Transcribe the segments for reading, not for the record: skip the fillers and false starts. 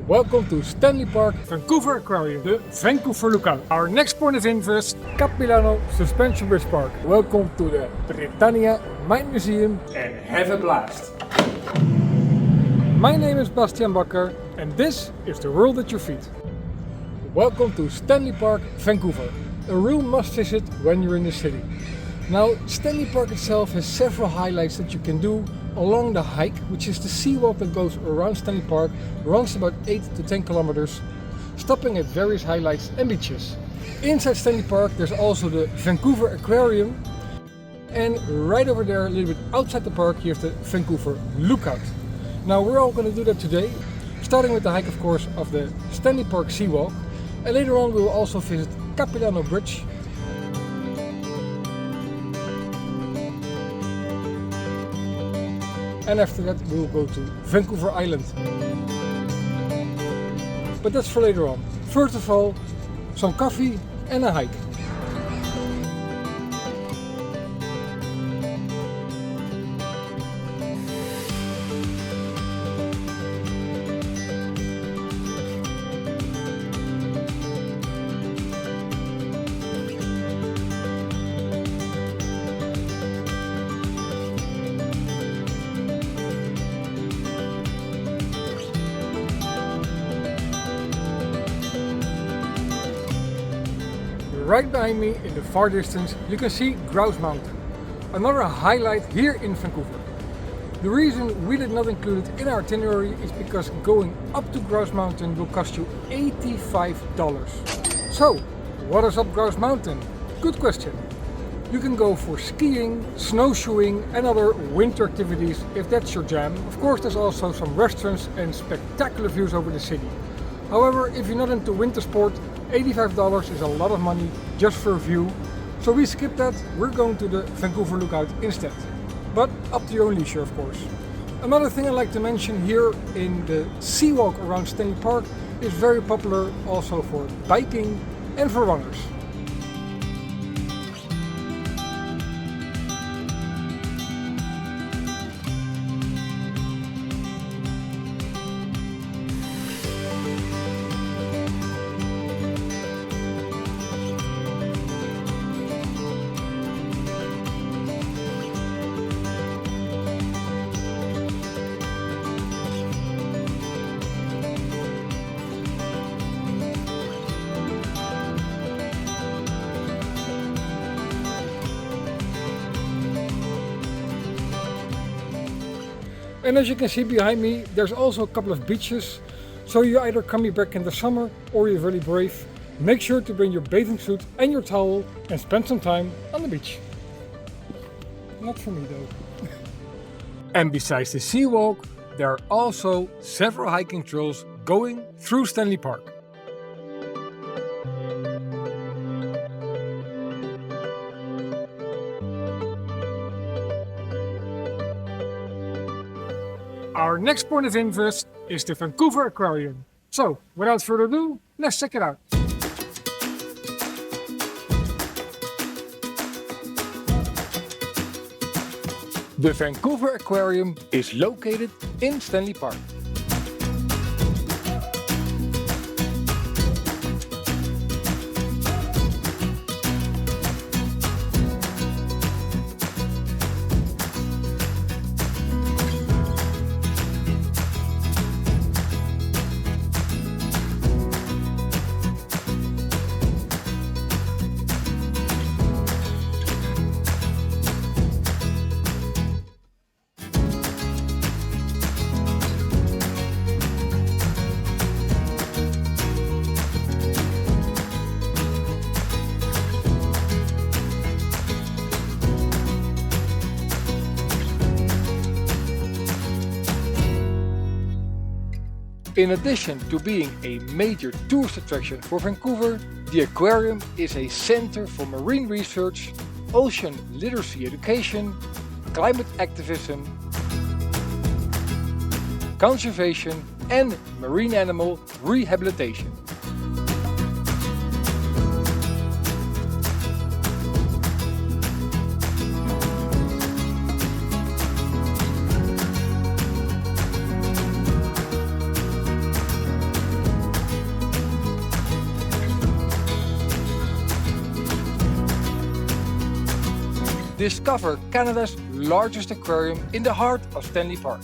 Welcome to Stanley Park, Vancouver Aquarium, the Vancouver Lookout. Our next point of interest, Capilano Suspension Bridge Park. Welcome to the Britannia Mine Museum and have a blast. My name is Bastiaan Bakker and this is the world at your feet. Welcome to Stanley Park, Vancouver. A real must visit when you're in the city. Now, Stanley Park itself has several highlights that you can do along the hike, which is the Seawall that goes around Stanley Park, runs about 8 to 10 kilometers, stopping at various highlights and beaches. Inside Stanley Park there's also the Vancouver Aquarium, and right over there, a little bit outside the park, you have the Vancouver Lookout. Now we're all going to do that today, starting with the hike of course of the Stanley Park Seawall, and later on we will also visit Capilano Bridge. And after that we will go to Vancouver Island. But that's for later on. First of all, some coffee and a hike. Right behind me in the far distance you can see Grouse Mountain, another highlight here in Vancouver. The reason we did not include it in our itinerary is because going up to Grouse Mountain will cost you $85. So, what is up Grouse Mountain? Good question. You can go for skiing, snowshoeing and other winter activities if that's your jam. Of course there's also some restaurants and spectacular views over the city. However, if you're not into winter sport, $85 is a lot of money just for a view, so we skip that. We're going to the Vancouver Lookout instead. But up to your own leisure of course. Another thing I'd like to mention here in the Seawalk around Stanley Park is very popular also for biking and for runners. And as you can see behind me, there's also a couple of beaches. So you either come back in the summer or you're really brave. Make sure to bring your bathing suit and your towel and spend some time on the beach. Not for me though. And besides the Seawalk, there are also several hiking trails going through Stanley Park. our next point of interest is the Vancouver Aquarium. So, without further ado, let's check it out. The Vancouver Aquarium is located in Stanley Park. In addition to being a major tourist attraction for Vancouver, the aquarium is a center for marine research, ocean literacy education, climate activism, conservation and marine animal rehabilitation. Discover Canada's largest aquarium in the heart of Stanley Park.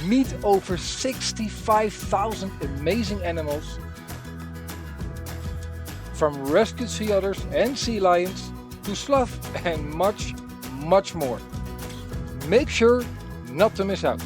Meet over 65,000 amazing animals, from rescued sea otters and sea lions to sloth and much, much more. Make sure not to miss out.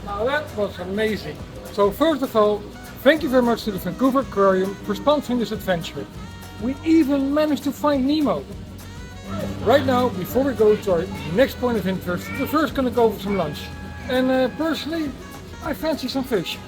Now that was amazing. So first of all, thank you very much to the Vancouver Aquarium for sponsoring this adventure. We even managed to find Nemo. Right now, before we go to our next point of interest, we're first going to go for some lunch. And personally, I fancy some fish.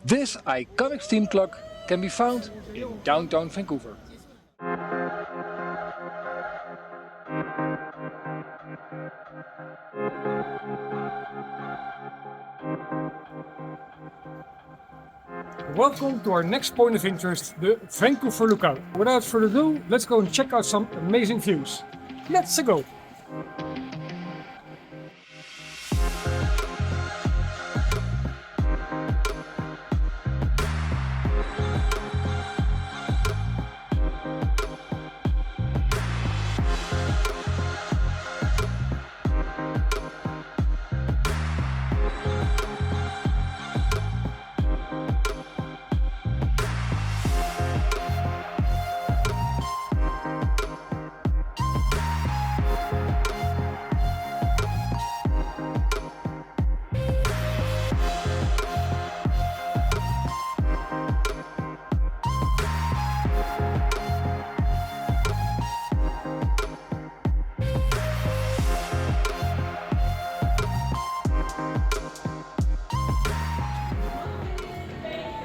This iconic steam clock can be found in downtown Vancouver. Welcome to our next point of interest, the Vancouver Lookout. Without further ado, let's go and check out some amazing views. Let's go!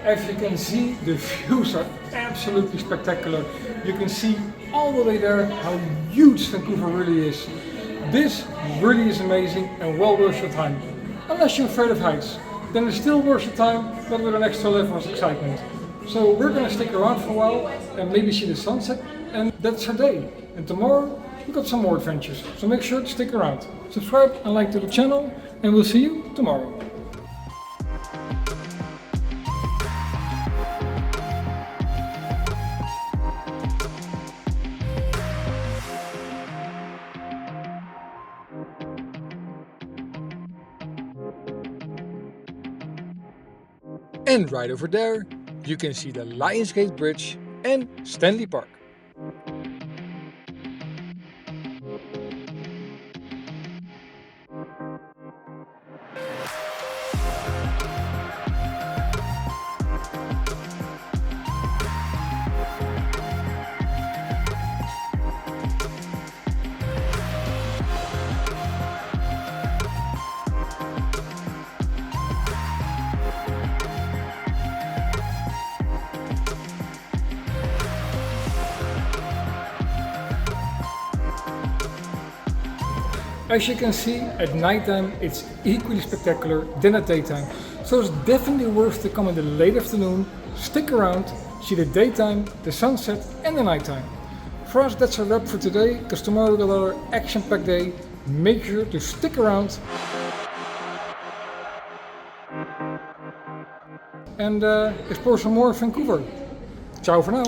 As you can see, the views are absolutely spectacular. You can see all the way there how huge Vancouver really is. This really is amazing and well worth your time. Unless you're afraid of heights, then it's still worth your time, but with an extra level of excitement. So we're gonna stick around for a while and maybe see the sunset, and that's our day. And tomorrow we've got some more adventures, so make sure to stick around. Subscribe and like to the channel, and we'll see you tomorrow. And right over there, you can see the Lionsgate Bridge and Stanley Park. As you can see, at nighttime it's equally spectacular than at daytime, so it's definitely worth to come in the late afternoon, stick around, see the daytime, the sunset and the nighttime. For us that's a wrap for today, because tomorrow we got another action-packed day. Make sure to stick around and explore some more of Vancouver. Ciao for now.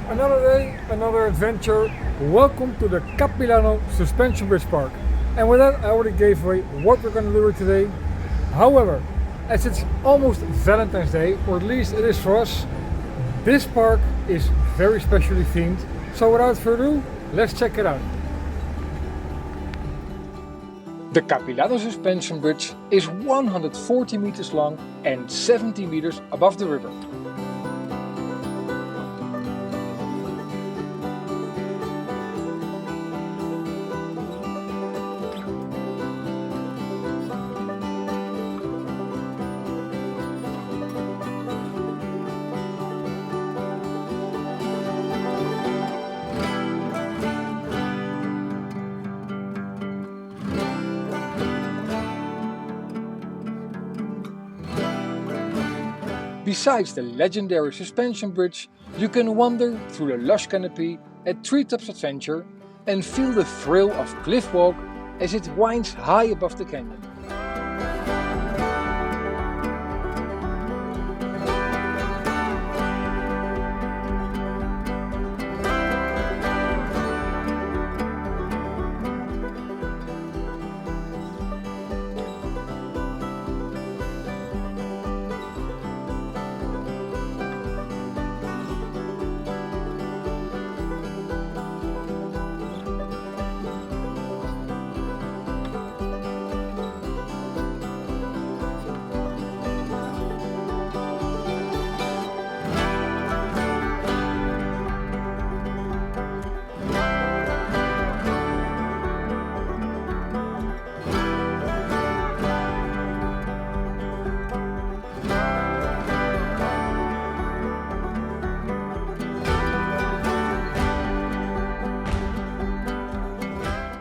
Another day, another adventure. Welcome to the Capilano Suspension Bridge Park. And with that I already gave away what we're going to do today. However, as it's almost Valentine's Day, or at least it is for us, this park is very specially themed. So without further ado, let's check it out. The Capilano Suspension Bridge is 140 meters long and 70 meters above the river. Besides the legendary suspension bridge, you can wander through the lush canopy at Treetops Adventure and feel the thrill of Cliff Walk as it winds high above the canyon.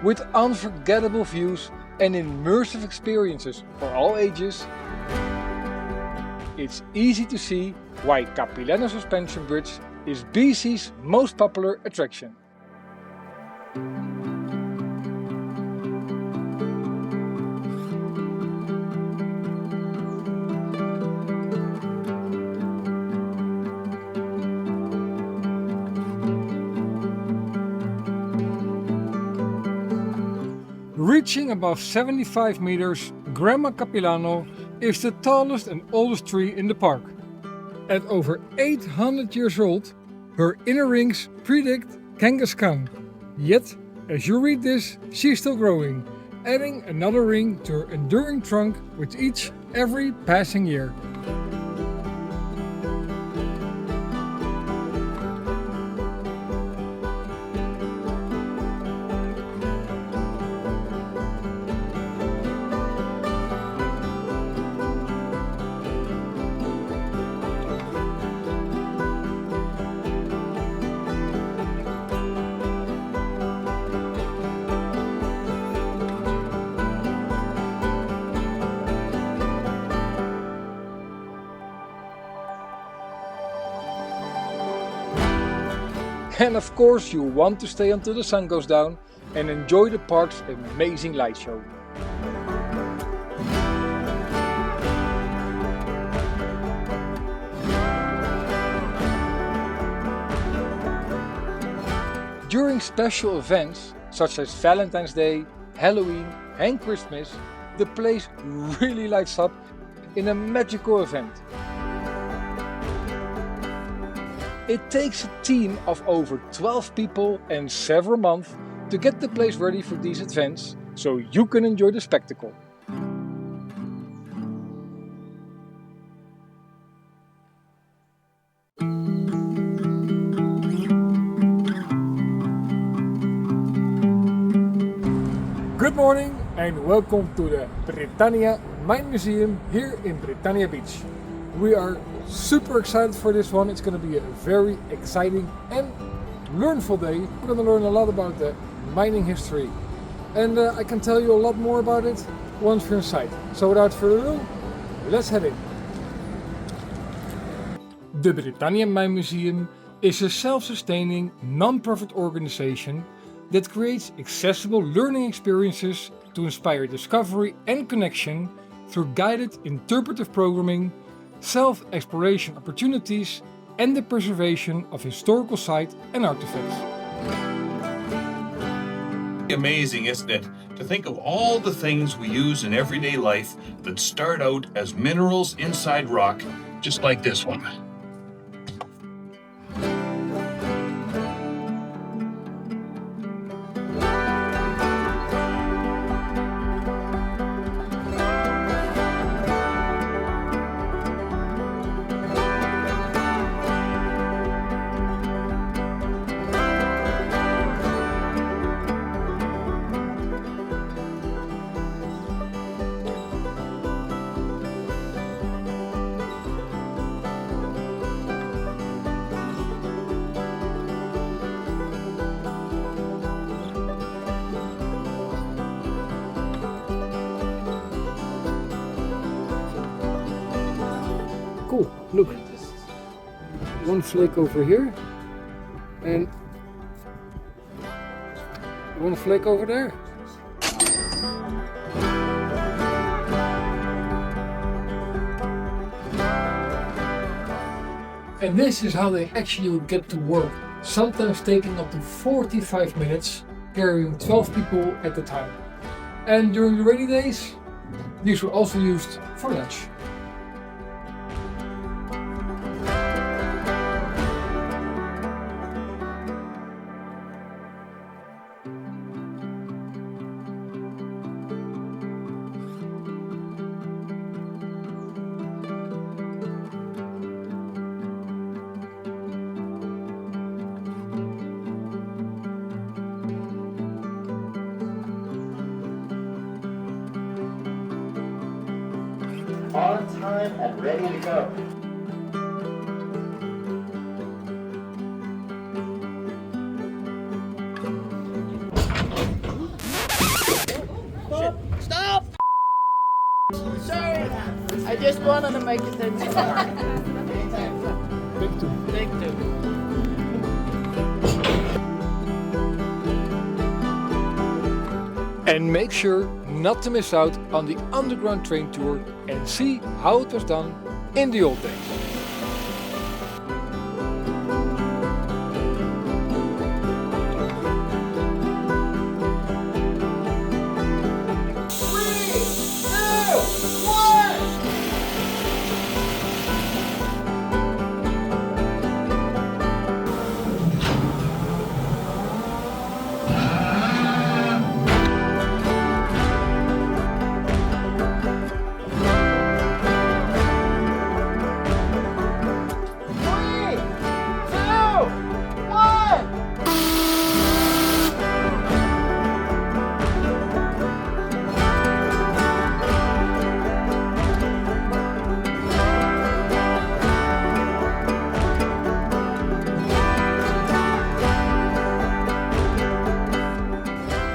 With unforgettable views and immersive experiences for all ages, it's easy to see why Capilano Suspension Bridge is BC's most popular attraction. Reaching above 75 meters, Grandma Capilano is the tallest and oldest tree in the park. At over 800 years old, her inner rings predict Gastown. Yet, as you read this, she's still growing, adding another ring to her enduring trunk with every passing year. And of course you want to stay until the sun goes down and enjoy the park's amazing light show. During special events such as Valentine's Day, Halloween and Christmas, the place really lights up in a magical event. It takes a team of over 12 people and several months to get the place ready for these events, so you can enjoy the spectacle. Good morning and welcome to the Britannia Mine Museum here in Britannia Beach. We are super excited for this one. It's going to be a very exciting and learnful day. We're going to learn a lot about the mining history. And I can tell you a lot more about it once we're inside. So without further ado, let's head in. The Britannia Mine Museum is a self-sustaining, non-profit organization that creates accessible learning experiences to inspire discovery and connection through guided interpretive programming, self-exploration opportunities, and the preservation of historical sites and artifacts. Amazing, isn't it? To think of all the things we use in everyday life that start out as minerals inside rock, just like this one. Cool, look, one flake over here and one flake over there. And this is how they actually would get to work, sometimes taking up to 45 minutes, carrying 12 people at a time. And during the rainy days, these were also used for lunch. On time and ready to go. Stop! Sorry, I just wanted to make it in. Big two. Take two. And make sure not to miss out on the underground train tour and see how it was done in the old days.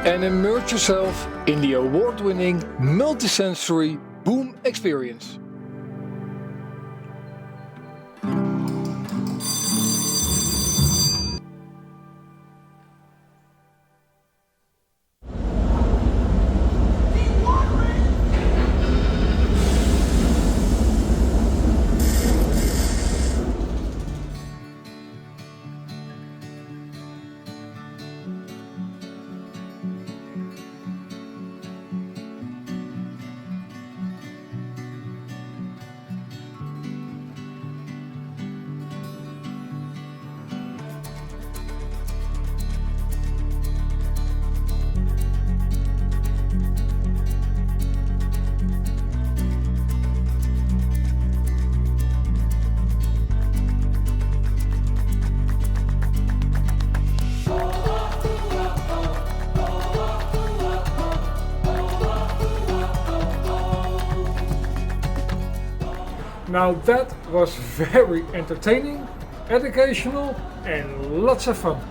And immerse yourself in the award-winning multisensory boom experience. Now that was very entertaining, educational and lots of fun.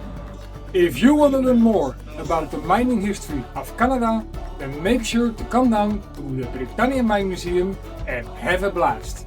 If you want to learn more about the mining history of Canada, then make sure to come down to the Britannia Mine Museum and have a blast.